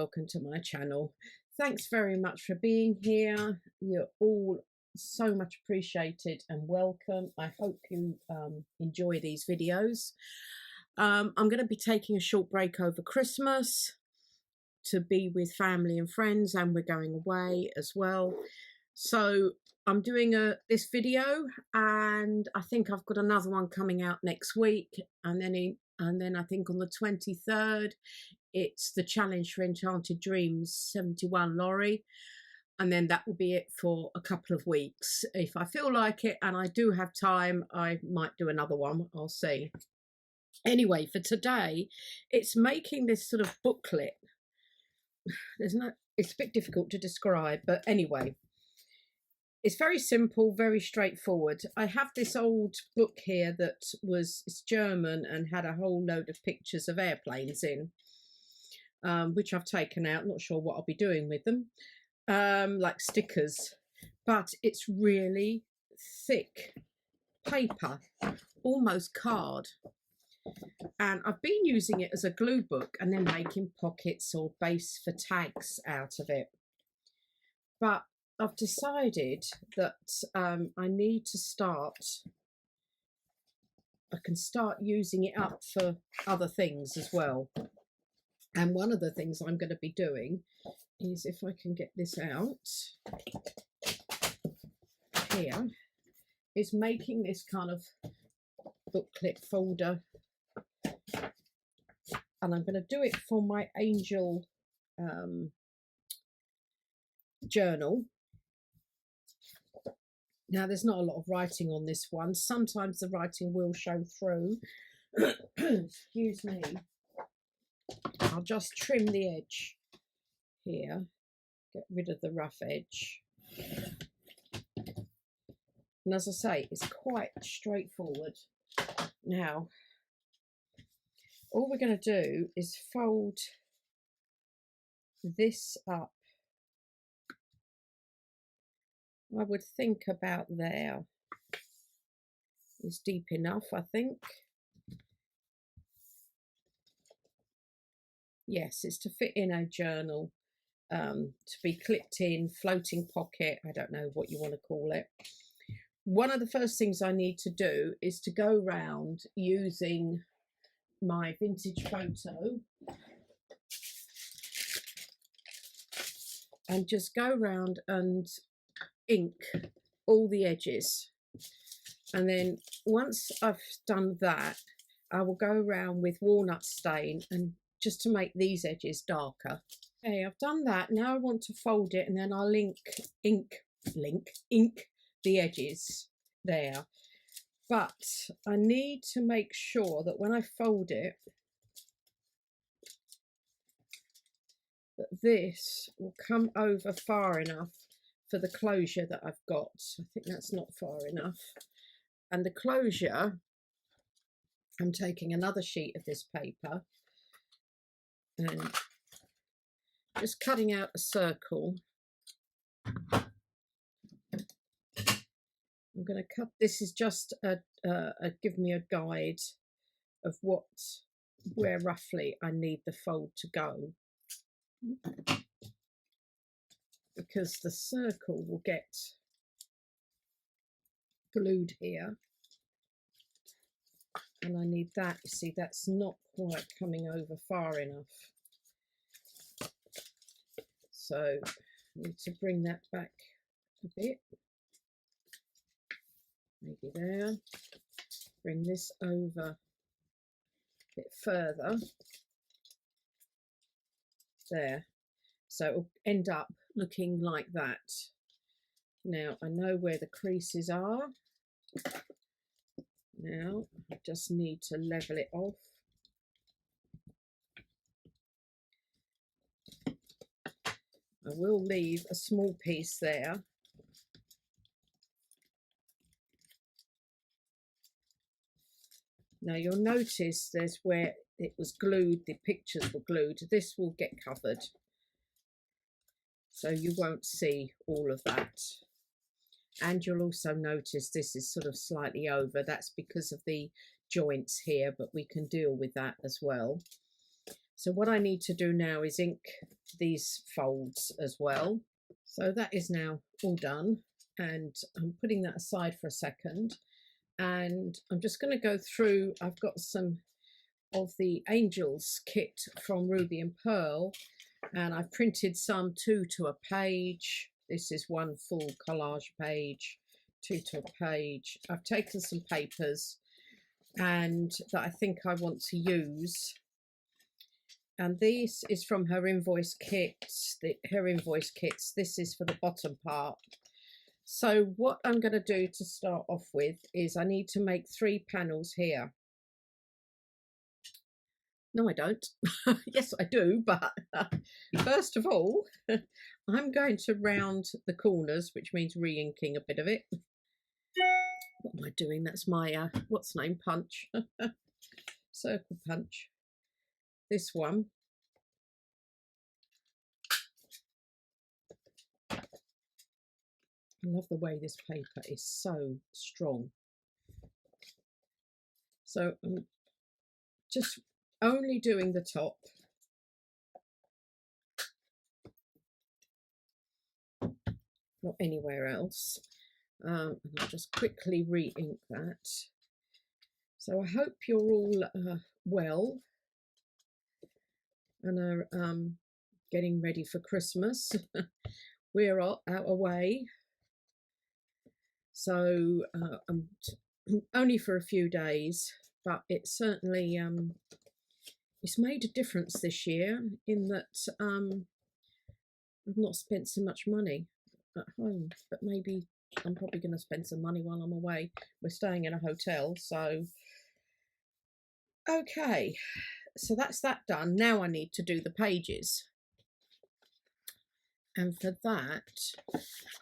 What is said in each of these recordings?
welcome to my channel. Thanks very much for being here. You're all so much appreciated and welcome. I hope you enjoy these videos. I'm going to be taking a short break over Christmas to be with family and friends, and we're going away as well. So I'm doing this video, and I think I've got another one coming out next week, and then I think on the 23rd it's the challenge for Enchanted Dreams 71 Laurie, and then that will be it for a couple of weeks. If I feel like it and I do have time, I might do another one. I'll see. Anyway, for today it's making this sort of booklet. It's a bit difficult to describe, but anyway, it's very simple, very straightforward. I have this old book here it's German and had a whole load of pictures of airplanes in, which I've taken out. Not sure what I'll be doing with them, like stickers, but it's really thick paper, almost card. And I've been using it as a glue book and then making pockets or base for tags out of it. But I've decided that I need to I can start using it up for other things as well. And one of the things I'm going to be doing is, if I can get this out here, is making this kind of booklet folder. And I'm going to do it for my Angel journal. Now, there's not a lot of writing on this one. Sometimes the writing will show through. Excuse me. I'll just trim the edge here. Get rid of the rough edge. And as I say, it's quite straightforward. Now, all we're going to do is fold this up. I would think about there is deep enough, I think. Yes, it's to fit in a journal, to be clipped in, floating pocket, I don't know what you want to call it. One of the first things I need to do is to go round using my vintage photo and just go round and ink all the edges. And then once I've done that, I will go around with walnut stain and just to make these edges darker. Okay, I've done that. Now I want to fold it, and then I'll ink the edges there. But I need to make sure that when I fold it, that this will come over far enough for the closure that I've got. I think that's not far enough. And the closure, I'm taking another sheet of this paper and just cutting out a circle. I'm going to cut, this is just give me a guide of where roughly I need the fold to go, because the circle will get glued here, and I need that. You see, that's not quite coming over far enough, so I need to bring that back a bit. Maybe there. Bring this over a bit further. There. So it will end up looking like that. Now I know where the creases are. Now I just need to level it off. I will leave a small piece there. Now you'll notice there's where it was glued, the pictures were glued. This will get covered, so you won't see all of that. And you'll also notice this is sort of slightly over. That's because of the joints here, but we can deal with that as well. So what I need to do now is ink these folds as well. So that is now all done, and I'm putting that aside for a second, and I'm just going to go through. I've got some of the Angels kit from Ruby and Pearl, and I've printed some 2 to a page. This is 1 full collage page, 2 to a page. I've taken some papers and that I think I want to use, and this is from her invoice kits. Her invoice kits. This is for the bottom part. So what I'm going to do to start off with is I need to make 3 panels here. No, I don't. Yes, I do, but first of all, I'm going to round the corners, which means re-inking a bit of it. What am I doing? That's my, what's name, punch. Circle punch. This one. I love the way this paper is so strong. So I'm just only doing the top. Not anywhere else. And I'll just quickly re-ink that. So I hope you're all well and are getting ready for Christmas. We're away, so only for a few days, but it certainly it's made a difference this year in that I've not spent so much money at home, but maybe I'm probably going to spend some money while I'm away. We're staying in a hotel, so okay, so that's that done. Now I need to do the pages, and for that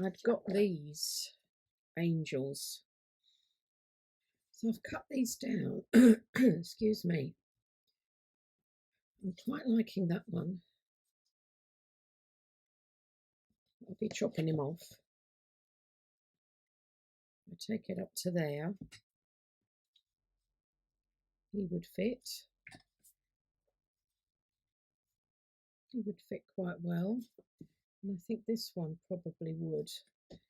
I've got these angels, so I've cut these down. Excuse me. I'm quite liking that one. I'll be chopping him off. I take it up to there. He would fit. He would fit quite well. And I think this one probably would,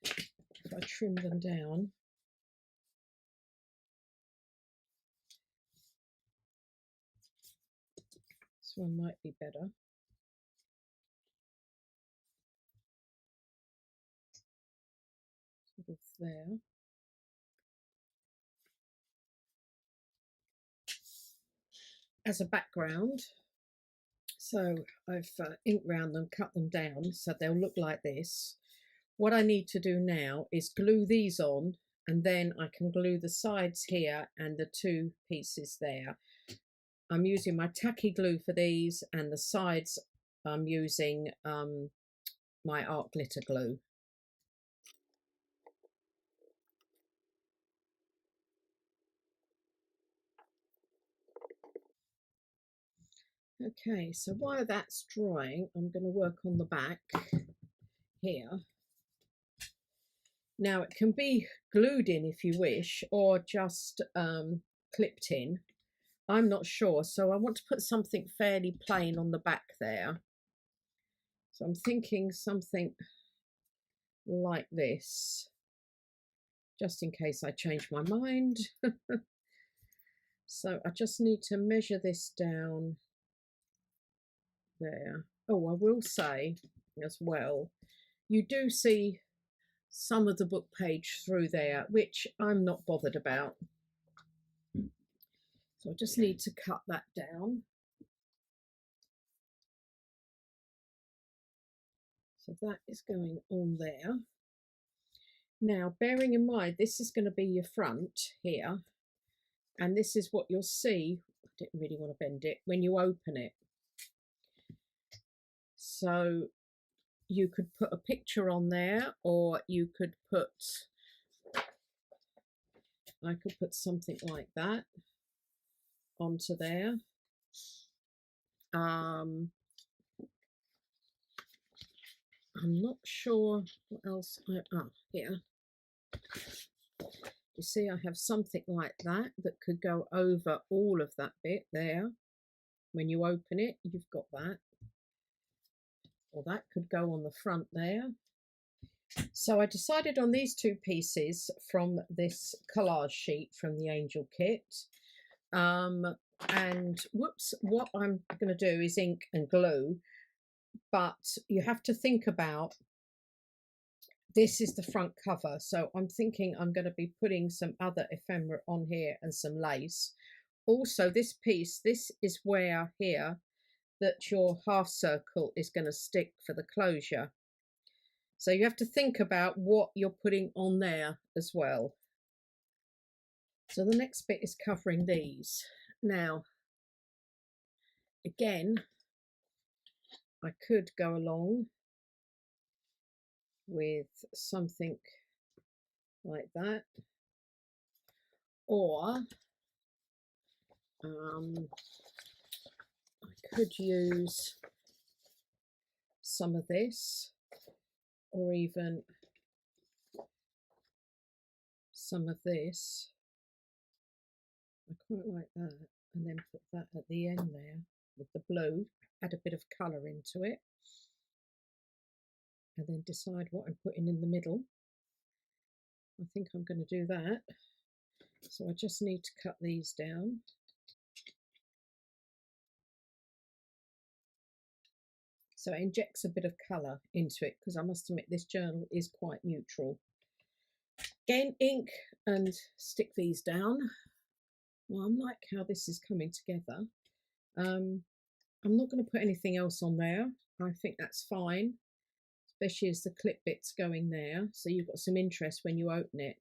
if I trim them down. This one might be better. Sort of there. As a background. So I've inked round them, cut them down so they'll look like this. What I need to do now is glue these on, and then I can glue the sides here and the 2 pieces there. I'm using my tacky glue for these, and the sides I'm using my art glitter glue. Okay, so while that's drying, I'm going to work on the back here. Now it can be glued in if you wish, or just clipped in. I'm not sure, so I want to put something fairly plain on the back there. So I'm thinking something like this, just in case I change my mind. So I just need to measure this down there. Oh, I will say as well, you do see some of the book page through there, which I'm not bothered about. So I just need to cut that down. So that is going on there. Now, bearing in mind, this is going to be your front here, and this is what you'll see. I didn't really want to bend it when you open it. So you could put a picture on there, or you could put, I could put something like that onto there. I'm not sure what else here. You see, I have something like that that could go over all of that bit there. When you open it, you've got that. Or that could go on the front there. So I decided on these two pieces from this collage sheet from the Angel kit. And whoops, what I'm going to do is ink and glue, but you have to think about, this is the front cover, so I'm thinking I'm going to be putting some other ephemera on here and some lace. Also, this piece, this is where here that your half circle is going to stick for the closure. So you have to think about what you're putting on there as well. So the next bit is covering these. Now, again, I could go along with something like that, or I could use some of this, or even some of this. I quite like that, and then put that at the end there with the blue, add a bit of colour into it, and then decide what I'm putting in the middle. I think I'm going to do that. So I just need to cut these down. So it injects a bit of colour into it, because I must admit this journal is quite neutral. Again, ink and stick these down. Well, I like how this is coming together. I'm not going to put anything else on there. I think that's fine, especially as the clip bit's going there, so you've got some interest when you open it.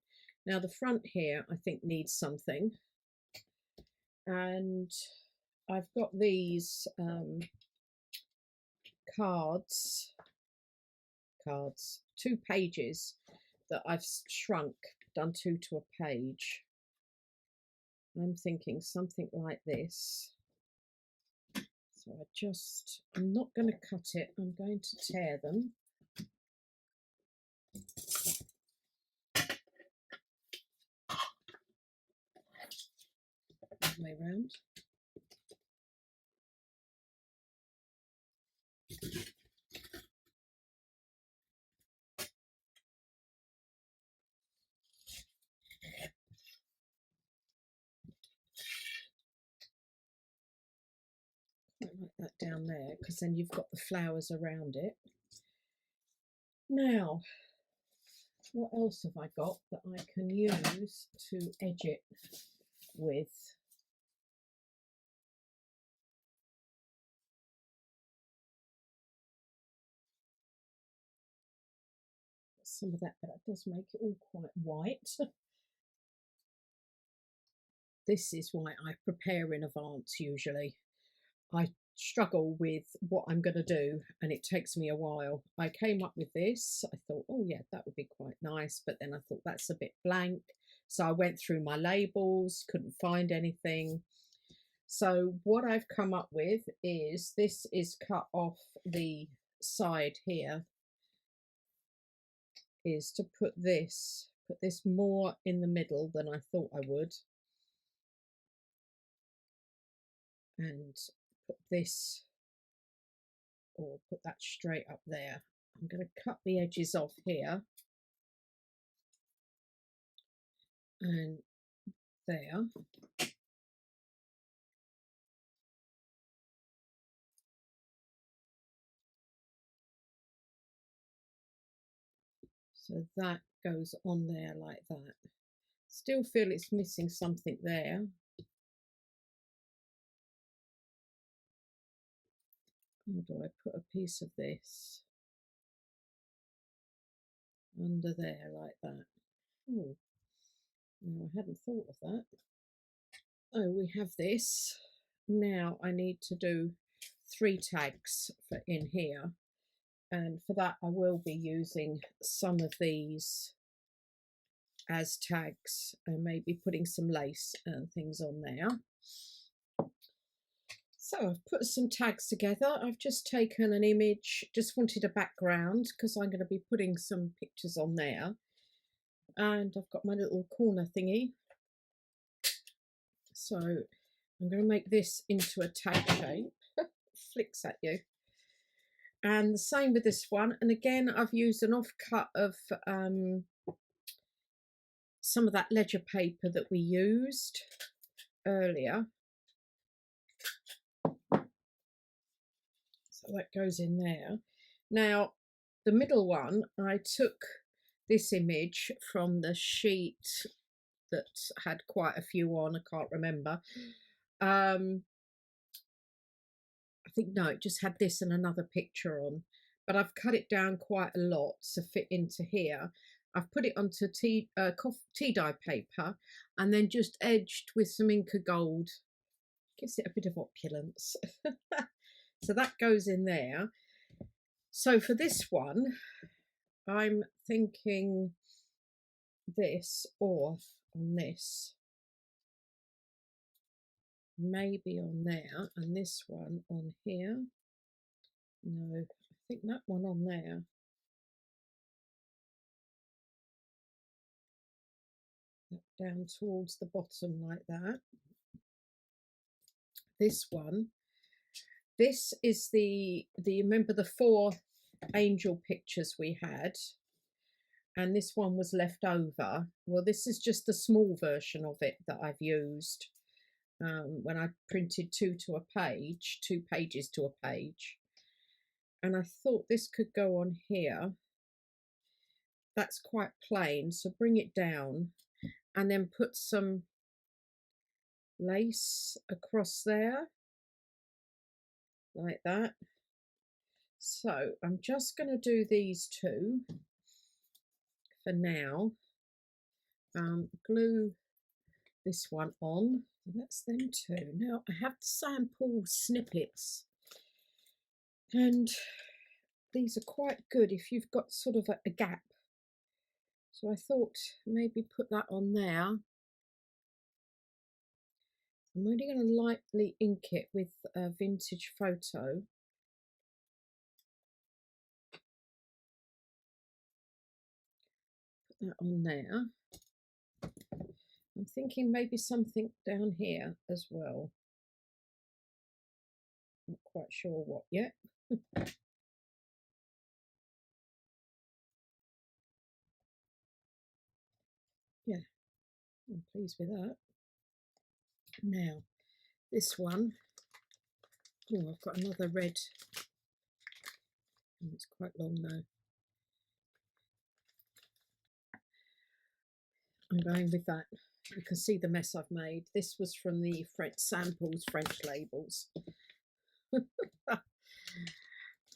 Now the front here I think needs something, and I've got these cards, 2 pages that I've shrunk, done 2 to a page. I'm thinking something like this. So I'm not going to cut it, I'm going to tear them. Way round. Like that down there, because then you've got the flowers around it. Now, what else have I got that I can use to edge it with? Some of that, but it does make it all quite white. This is why I prepare in advance usually. I struggle with what I'm going to do, and it takes me a while. I came up with this. I thought, oh yeah, that would be quite nice, but then I thought that's a bit blank. So I went through my labels, couldn't find anything. So what I've come up with is, this is cut off the side here, is to put this more in the middle than I thought I would, and put this, or put that straight up there. I'm going to cut the edges off here and there. So that goes on there like that. Still feel it's missing something there. Or do I put a piece of this under there like that? Oh, no, I hadn't thought of that. Oh, we have this. Now I need to do 3 tags for in here, and for that I will be using some of these as tags, and maybe putting some lace and things on there. So I've put some tags together. I've just taken an image, just wanted a background because I'm going to be putting some pictures on there. And I've got my little corner thingy. So I'm going to make this into a tag shape. Flicks at you. And the same with this one. And again, I've used an offcut of some of that ledger paper that we used earlier. So that goes in there. Now, the middle one, I took this image from the sheet that had quite a few on, I can't remember. I think, no, it just had this and another picture on, but I've cut it down quite a lot to fit into here. I've put it onto tea dye paper and then just edged with some Inca gold. Gives it a bit of opulence. So that goes in there. So for this one, I'm thinking this or on this. Maybe on there, and this one on here. No, I think that one on there. Down towards the bottom like that. This one. This is the remember the 4 angel pictures we had, and this one was left over. Well, this is just the small version of it that I've used when I printed 2 pages to a page. And I thought this could go on here. That's quite plain, so bring it down and then put some lace across there like that. So I'm just going to do these 2 for now. Glue this one on. That's them 2. Now I have the sample snippets, and these are quite good if you've got sort of a gap. So I thought maybe put that on there. I'm only going to lightly ink it with a vintage photo. Put that on there. I'm thinking maybe something down here as well. Not quite sure what yet. Yeah, I'm pleased with that. Now, this one, oh, I've got another red. Oh, it's quite long though. I'm going with that. You can see the mess I've made. This was from the French samples, French labels.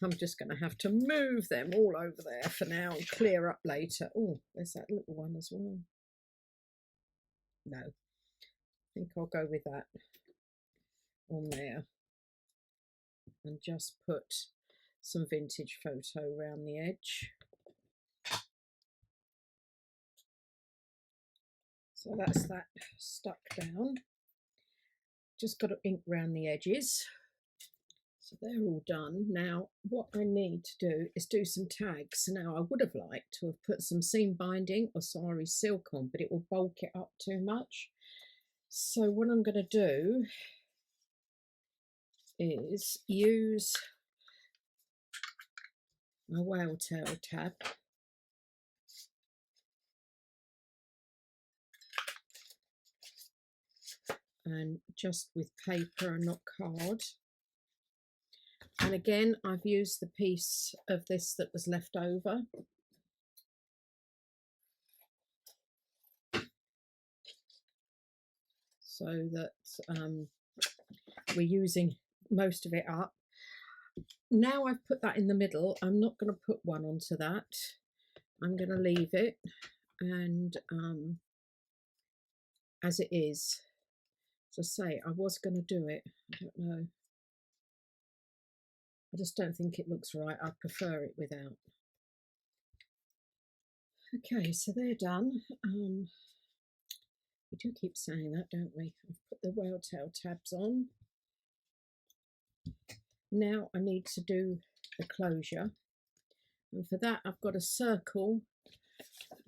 I'm just going to have to move them all over there for now and clear up later. Oh, there's that little one as well. No, I think I'll go with that on there and just put some vintage photo around the edge. So that's that stuck down. Just got to ink around the edges. So they're all done. Now what I need to do is do some tags. Now I would have liked to have put some seam binding or sari silk on, but it will bulk it up too much. So what I'm going to do is use my whale tail tab and just with paper and not card. And again, I've used the piece of this that was left over. So that we're using most of it up. Now I've put that in the middle, I'm not going to put one onto that. I'm going to leave it and as it is. As I say, I was going to do it. I don't know. I just don't think it looks right. I prefer it without. Okay, so they're done. We do keep saying that, don't we? I've put the whale tail tabs on. Now I need to do the closure. And for that, I've got a circle,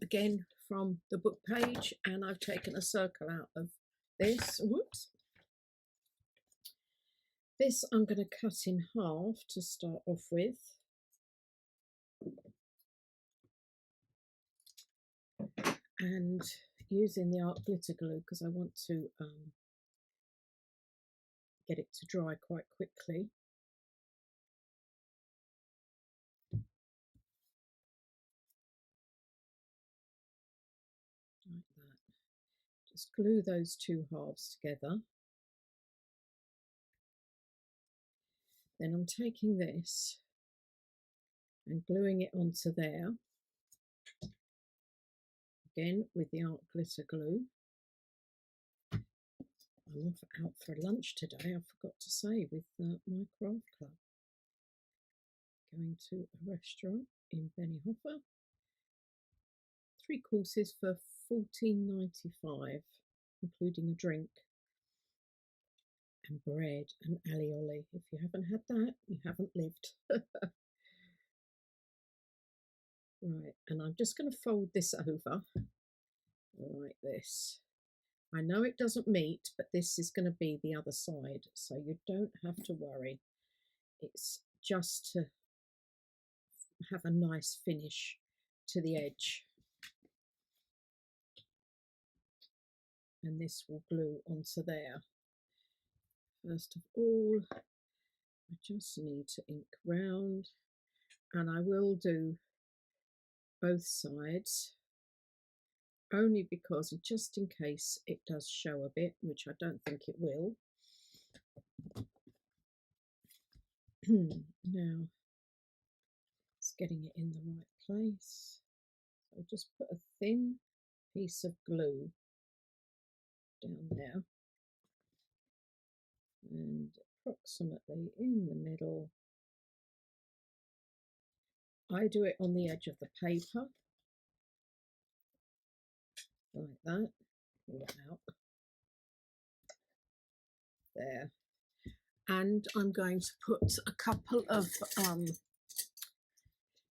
again, from the book page, and I've taken a circle out of this. Whoops. This I'm going to cut in half to start off with. And using the art glitter glue because I want to get it to dry quite quickly. Like that. Just glue those two halves together. Then I'm taking this and gluing it onto there. Again with the art glitter glue. I'm out for lunch today, I forgot to say, with my craft club. Going to a restaurant in Benihoffer. 3 courses for $14.95, including a drink and bread and alioli. If you haven't had that, you haven't lived. Right, and I'm just going to fold this over like this. I know it doesn't meet, but this is going to be the other side, so you don't have to worry. It's just to have a nice finish to the edge. And this will glue onto there. First of all, I just need to ink round, and I will do both sides only because just in case it does show a bit, which I don't think it will. Now it's getting it in the right place, so just put a thin piece of glue down there and approximately in the middle. I do it on the edge of the paper like that. Pull it out there, and I'm going to put a couple of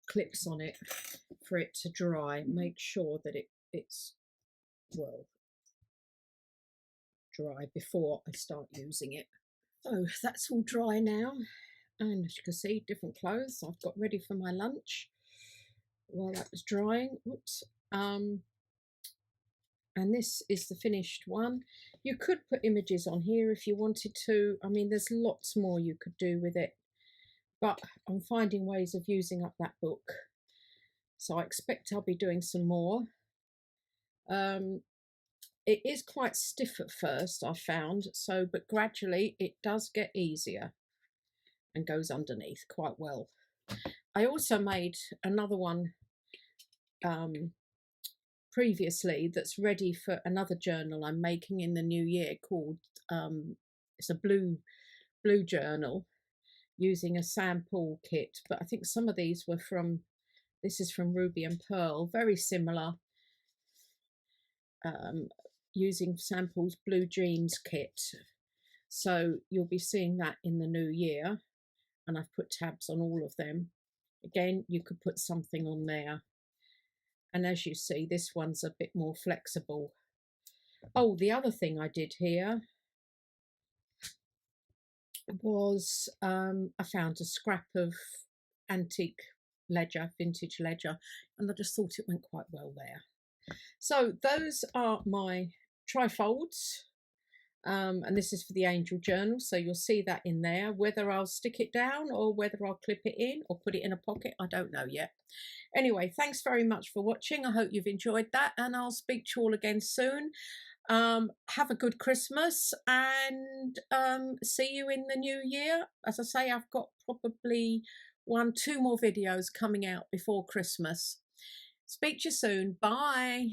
clips on it for it to dry. Make sure that it's well dry before I start using it. So that's all dry now, and as you can see, different clothes I've got ready for my lunch while that was drying. Oops. And this is the finished one. You could put images on here if you wanted to. I mean, there's lots more you could do with it, but I'm finding ways of using up that book, so I expect I'll be doing some more. It is quite stiff at first, I found, but gradually it does get easier and goes underneath quite well. I also made another one previously that's ready for another journal I'm making in the new year called it's a blue journal using a sample kit, but I think some of these were from, this is from Ruby and Pearl, very similar, using samples Blue Dreams kit. So you'll be seeing that in the new year, and I've put tabs on all of them. Again, you could put something on there. And as you see, this one's a bit more flexible. Oh, the other thing I did here was I found a scrap of antique ledger, vintage ledger, and I just thought it went quite well there. So those are my trifolds. And this is for the Angel Journal, so you'll see that in there. Whether I'll stick it down or whether I'll clip it in or put it in a pocket, I don't know yet. Anyway, thanks very much for watching. I hope you've enjoyed that, and I'll speak to you all again soon. Have a good Christmas, and see you in the new year. As I say, I've got probably 1-2 more videos coming out before Christmas. Speak to you soon. Bye.